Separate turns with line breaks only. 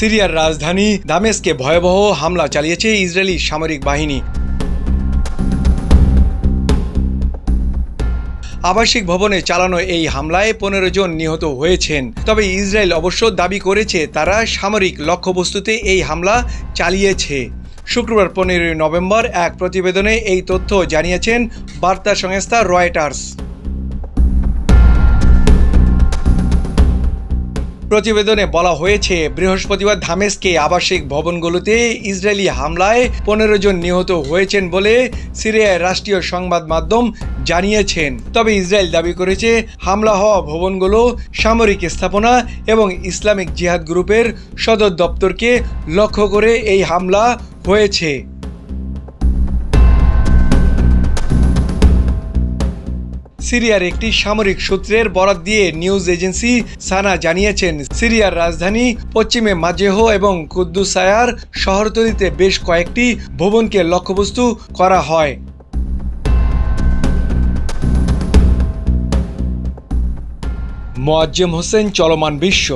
সিরিয়ার রাজধানী দামেস্কে ভয়াবহ হামলা চালিয়েছে ইসরায়েলি সামরিক বাহিনী। আবাসিক ভবনে চালানো এই হামলায় 15 জন নিহত হয়েছেন। তবে ইসরায়েল অবশ্য দাবি করেছে তারা সামরিক লক্ষ্যবস্তুতে এই হামলা চালিয়েছে। শুক্রবার 15 নভেম্বর এক প্রতিবেদনে এই তথ্য জানিয়েছেন বার্তা সংস্থা রয়টার্স। প্রতিবেদনে বলা হয়েছে, বৃহস্পতিবার দামেস্কে আবাসিক ভবনগুলোতে ইসরায়েলি হামলায় 15 জন নিহত হয়েছেন বলে সিরিয়ার রাষ্ট্রীয় সংবাদ মাধ্যম জানিয়েছেন। তবে ইসরায়েল দাবি করেছে হামলা হওয়া ভবনগুলো সামরিক স্থাপনা এবং ইসলামিক জিহাদ গ্রুপের সদর দপ্তরকে লক্ষ্য করে এই হামলা হয়েছে। সিরিয়ার একটি সামরিক সূত্রের বরাত দিয়ে নিউজ এজেন্সি সানা জানিয়েছেন, সিরিয়ার রাজধানী পশ্চিমে মাজেহ এবং কুদ্দুসায়ার শহরতলিতে বেশ কয়েকটি ভবনকে লক্ষ্যবস্তু করা হয়। মোয়াজ্জেম হোসেন, চলমান বিশ্ব।